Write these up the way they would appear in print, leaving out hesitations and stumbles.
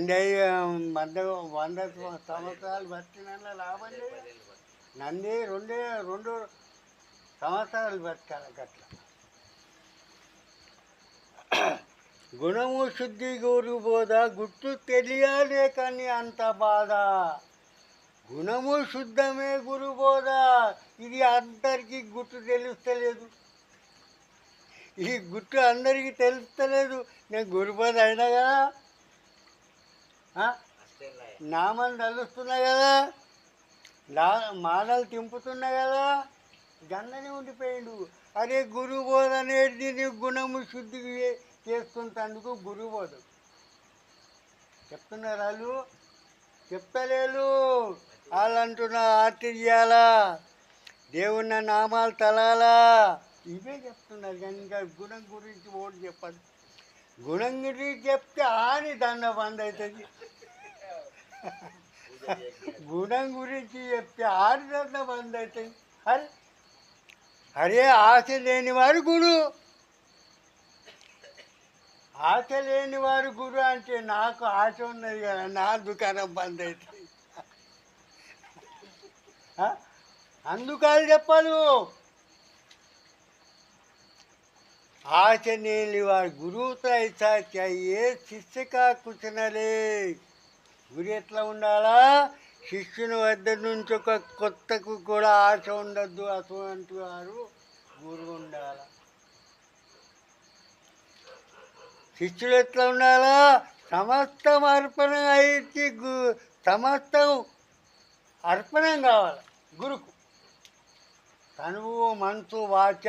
నంది వంద 100 సంవత్సరాలు బతికిన లాభం లేదు. నంది రెండు సంవత్సరాలు బతకాలి గట్ల. గుణము శుద్ధి గురు బోధ గుట్టు తెలియాలే కానీ అంత బాధ. గుణము శుద్ధమే గురు బోధ. ఇది అందరికీ గుట్టు తెలుస్తలేదు. ఈ గుట్టు అందరికీ తెలుస్తలేదు. నేను గురుబోధ అయినా కదా, నామం తలుస్తున్నా కదా, మాలలు తింపుతున్నా కదా, గన్ననే ఉండిపోయిండు. అరే గురుబోధ అనేది నీ గుణము శుద్ధి చేసుకుంటందుకు గురుబోధ చెప్తున్నారు. వాళ్ళు చెప్తలేరు. వాళ్ళు అంటున్నారు ఆర్తి చేయాలా, దేవుని నామాలు తలాలా, ఇవే చెప్తున్నారు. కానీ ఇంకా గుణం గురించి ఓటు చెప్పదు. గుణం గురించి చెప్తే ఆని దండ బంద్ అవుతుంది. గుణం గురించి చెప్తే ఆని దండ బంద్ అవుతుంది. అరే ఆశ లేనివారు గురు, ఆశ లేనివారు గురు అంటే నాకు ఆశ ఉన్నది కదా, నా దుకాణం బంద్ అవుతుంది. అందుకని చెప్పాలి. आच नेलिवार गुरुవుతో ऐसा चाहिए शिष्य का कुछ न ले. గురు ఎట్లా ఉండాలా? శిష్యుని వద్ద నుంచి ఒక కొత్తకు కూడా ఆశ ఉండద్దు. అటువంటి వారు గురువు ఉండాలా. శిష్యుడు ఎట్లా ఉండాలా? సమస్తం అర్పణం అయితే సమస్తం అర్పణం కావాలి గురుకు. తనువు మనసు వాచ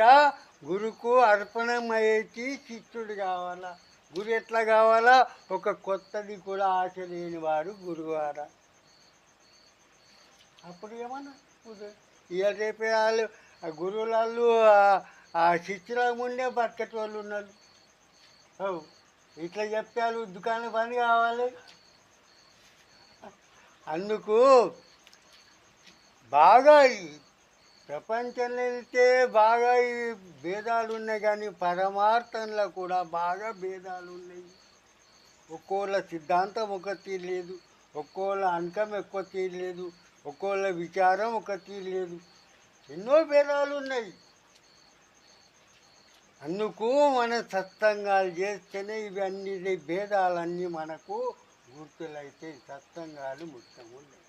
గురుకు అర్పణమయ్యేటి శిష్యుడు కావాలా. గురు ఎట్లా కావాలా? ఒక కొత్తది కూడా ఆశ లేని వారు గురువారా. అప్పుడు ఏమన్నా ఇక రేపే వాళ్ళు గురువులు ఆ శిష్యుల ముందే బతకటి వాళ్ళు ఉన్నారు. ఇట్లా చెప్తే వాళ్ళు దుకాణం పని కావాలి. అందుకు బాగా ప్రపంచంలో వెళ్తే బాగా ఈ భేదాలు ఉన్నాయి, కానీ పరమార్థంలో కూడా బాగా భేదాలు ఉన్నాయి. ఒక్కోళ్ళ సిద్ధాంతం ఒక తీరు లేదు, ఒక్కోళ్ళ అంకం ఎక్కువ తీరు లేదు, ఒక్కోళ్ళ విచారం ఒక తీరు లేదు. ఎన్నో భేదాలు ఉన్నాయి. అందుకు మన సత్సంగాలు చేస్తేనే ఇవన్నీ భేదాలన్నీ మనకు గుర్తులైతే సత్సంగాలు ముఖ్యం ఉన్నాయి.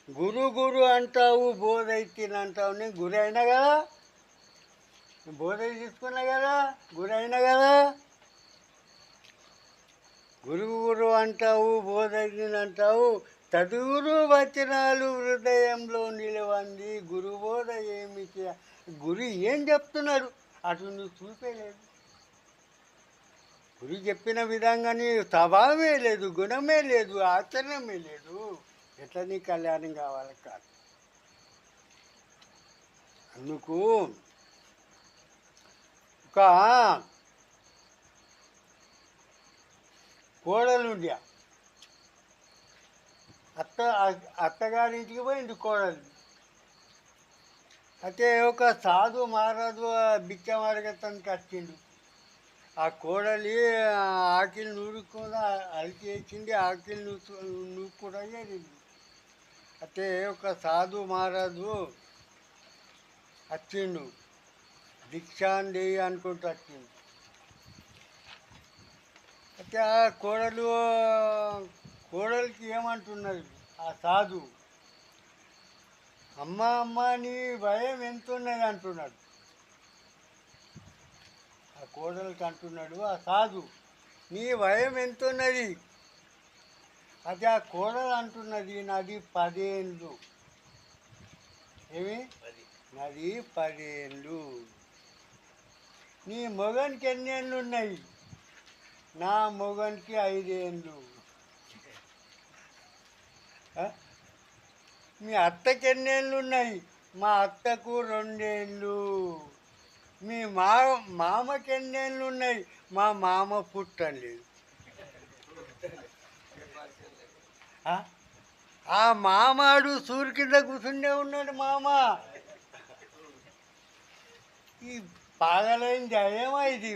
గురు గురు అంటావు, బోధ అయితేనంటావు. నేను గురి అయినా కదా, బోధ తీసుకున్నా కదా, గురి అయినా కదా. గురువు గురు అంటావు, బోధ అయితేనంటావు. చదువురు వచనాలు హృదయంలో నిలవంది. గురు బోధ ఏమి గురు ఏం చెప్తున్నాడు అటు నువ్వు చూపేలేదు. గురు చెప్పిన విధంగా నీ స్వభావమే లేదు, గుణమే లేదు, ఆచరణమే లేదు. ఎట్లా నీ కళ్యాణం కావాలి కాదు. అందుకు ఒక కోడలుండి అత్తగారింటికి పోయింది కోడలు. అయితే ఒక సాధు మహారాజు బిచ్చం అడగతానికి వచ్చిండు. ఆ కోడలి ఆకిలి నూరుకుండా అలికి వేసింది, ఆకిలి నూరుకుండా చేరింది. అయితే ఒక సాధు మహారాజు వచ్చిండు, దీక్షాందేవి అనుకుంటూ వచ్చిండు. అయితే ఆ కోడలికి ఏమంటున్నది ఆ సాధు, అమ్మ అమ్మ నీ భయం ఎంత ఉన్నది అంటున్నాడు. ఆ కోడలికి అంటున్నాడు ఆ సాధు, నీ భయం ఎంత ఉన్నది. అది ఆ కోడలు అంటున్నది, నాది 10 ఏళ్ళు. ఏమి? నాది 10 ఏళ్ళు. నీ మొగనికి ఎన్ని ఏళ్ళు ఉన్నాయి? నా మొగనికి 5 ఏళ్ళు. మీ అత్తకి ఎన్ని ఏళ్ళు ఉన్నాయి? మా అత్తకు 2 ఏళ్ళు. మీ మామకి ఎన్ని ఏళ్ళు ఉన్నాయి? మా మామ పుట్టలేదు. ఆ మామాడు సూర్యు కింద కూర్చుండే ఉన్నాడు మామ. ఈ పాగలైంది ఏమో ఇది.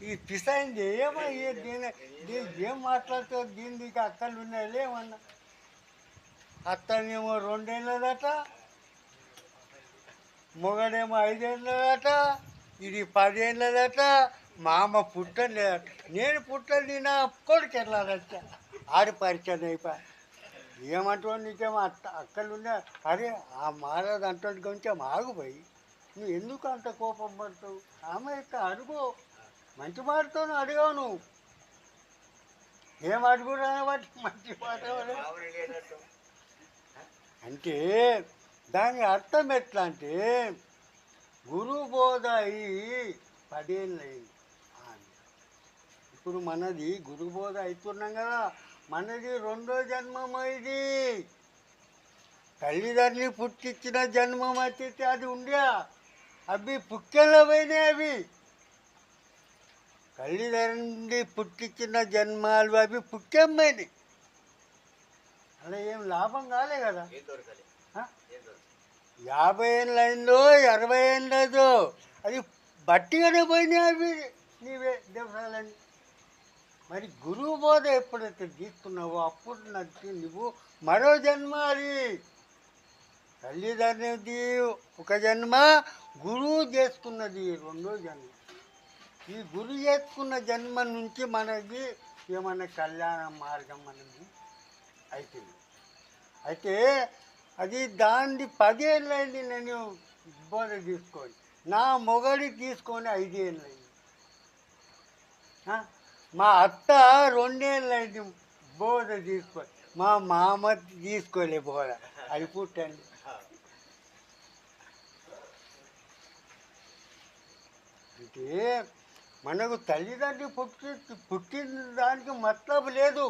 ఈ పిసైంది ఏమో దీనికి ఏం మాట్లాడుతావు, దీనికి అక్కలు ఉన్నాయి ఏమన్నా. అత్తనేమో 2 ఏళ్ళదట, మొగడేమో 5 ఏళ్ళదట, ఇది 10 ఏళ్ళదట, మా అమ్మ పుట్టలేదట. నేను పుట్టని నా కొడుకు ఎట్లా వచ్చా ఆడి పరిచయం అయిపోయా. ఏమంటావు, నీకేమో అక్కలు ఉన్నా. అరే ఆ మారదు అంటే కొంచెం ఆగిపోయి నువ్వు ఎందుకు అంత కోపం పడతావు? ఆమె యొక్క అడుగు మంచి మాటతో అడిగావు నువ్వు. ఏం అడుగురా బట్టి మంచి మాట అంటే దాని అర్థం ఎట్లా అంటే, గురువు బోధ అయ్యి 10 ఏళ్ళు అయింది. ఇప్పుడు మనది గురువు బోధ అవుతున్నాం కదా, మనది 2వ జన్మం ఇది. తల్లిదండ్రులు పుట్టించిన జన్మం అయితే అది ఉండే, అవి పుక్కెల్లో పోయినాయి. అవి తల్లిదండ్రులు పుట్టించిన జన్మాలు అవి పుక్కెమ్మైనాయి. అలా ఏం లాభం కాలే కదా. 50 ఏళ్ళైందో 60 ఏళ్ళదో అది బట్టిగానే పోయినాయి అవి నీవే దేవసాలని. మరి గురువు బోధ ఎప్పుడైతే తీసుకున్నావో అప్పుడు నచ్చి నువ్వు మరో జన్మ. అది తల్లిదండ్రులది ఒక జన్మ, గురువు చేసుకున్నది 2వ జన్మ. ఈ గురువు చేసుకున్న జన్మ నుంచి మనకి ఏమన్నా కళ్యాణ మార్గం అనేది అవుతుంది. అయితే అది దాన్ని 10 ఏళ్ళైంది నేను బోధ తీసుకొని, నా మొగడి తీసుకొని 5 ఏళ్ళైంది. మా అత్త 2 ఏళ్ళైంది బోధ తీసుకొని, మా మామ తీసుకోలే బోధ. అది పుట్టండి. అంటే మనకు తల్లిదండ్రులు పుట్టిన దానికి మతలబు లేదు.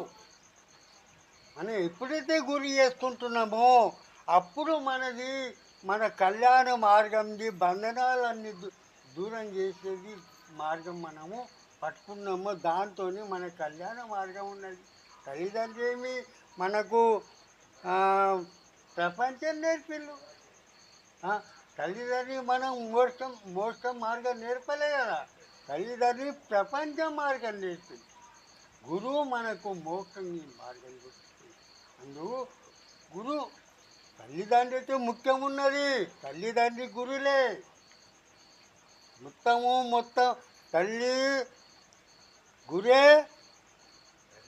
మనం ఎప్పుడైతే గురి చేసుకుంటున్నామో అప్పుడు మన కళ్యాణ మార్గంది బంధనాలన్నీ దూరం చేసేది మార్గం మనము పట్టుకున్నామో దాంతో మన కళ్యాణ మార్గం ఉన్నది. తల్లిదండ్రులు ఏమి మనకు ప్రపంచం నేర్పిల్లు. తల్లిదండ్రులు మనం మోక్షం మార్గం నేర్పలే కదా, తల్లిదండ్రులు ప్రపంచ మార్గం నేర్పింది. గురువు మనకు మోక్షం మార్గం నేర్పిస్తుంది. అందుకు గురువు తల్లిదండ్రులతో ముఖ్యం ఉన్నది. తల్లిదండ్రి గురులే మొత్తం తల్లి గురే,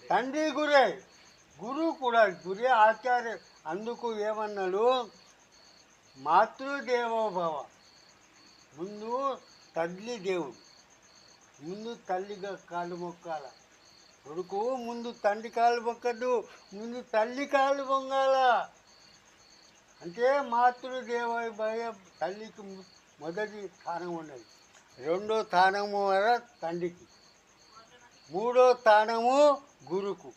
తండ్రి గురే, గురువు కూడా గురే, ఆచార్య. అందుకు ఏమన్నాడు, మాతృదేవోభవ. ముందు తల్లి దేవుడు, ముందు తల్లిగా కాళ్ళు మొక్కాల. కొడుకు ముందు తండ్రి కాళ్ళు మొక్కద్దు, ముందు తల్లి కాళ్ళు పొంగాల. అంటే మాతృదేవోభవ. తల్లికి మొదటి స్థానం ఉన్నది, 2వ స్థానము తండ్రికి, 3వ స్థానము గురుకు,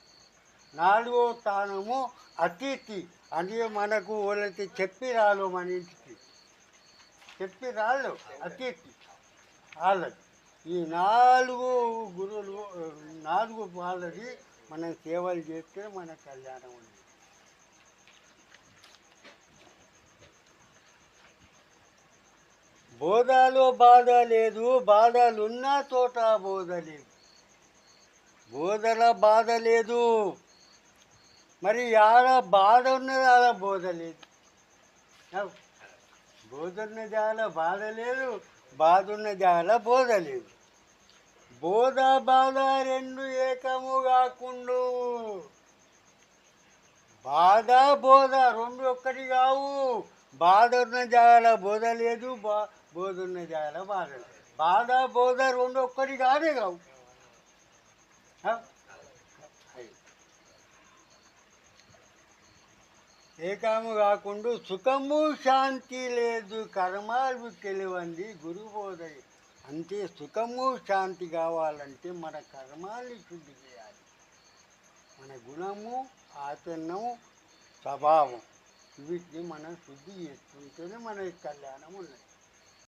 4వ స్థానము అతిథి. అంటే మనకు వాళ్ళకి చెప్పి రాళ్ళు, మన ఇంటికి చెప్పి రాళ్ళు అతిథి వాళ్ళది. ఈ 4 గురువులు, 4 వాళ్ళది మనం సేవలు చేస్తే మన కళ్యాణం ఉంది. బోధలో బాధ లేదు, బాధలున్న చోట బోధ లేదు. బోధల బాధ లేదు, మరి ఆడ బాధ ఉన్నది, ఆడ బోధ లేదు. బోధ ఉన్న జాల బాధ లేదు, బాధ ఉన్న జాల బోధ లేదు. బోధ బాధ 2 ఏకము కాకుండా, బాధ బోధ 2 ఒక్కటి కావు. బాధ ఉన్న జాల బోధ లేదు, బోధ ఉన్న జాల బాధ లేదు. బాధ బోధ 2 ఒక్కటి కాదే కావు. ఏకము కాకుండా సుఖము శాంతి లేదు, కర్మాలు తెలివంది గురుబోధ. అంతే, సుఖము శాంతి కావాలంటే మన కర్మాల్ని శుద్ధి చేయాలి. మన గుణము, ఆచరణము, స్వభావం వీటిని మనం శుద్ధి చేసుకుంటేనే మన కళ్యాణం ఉన్నది.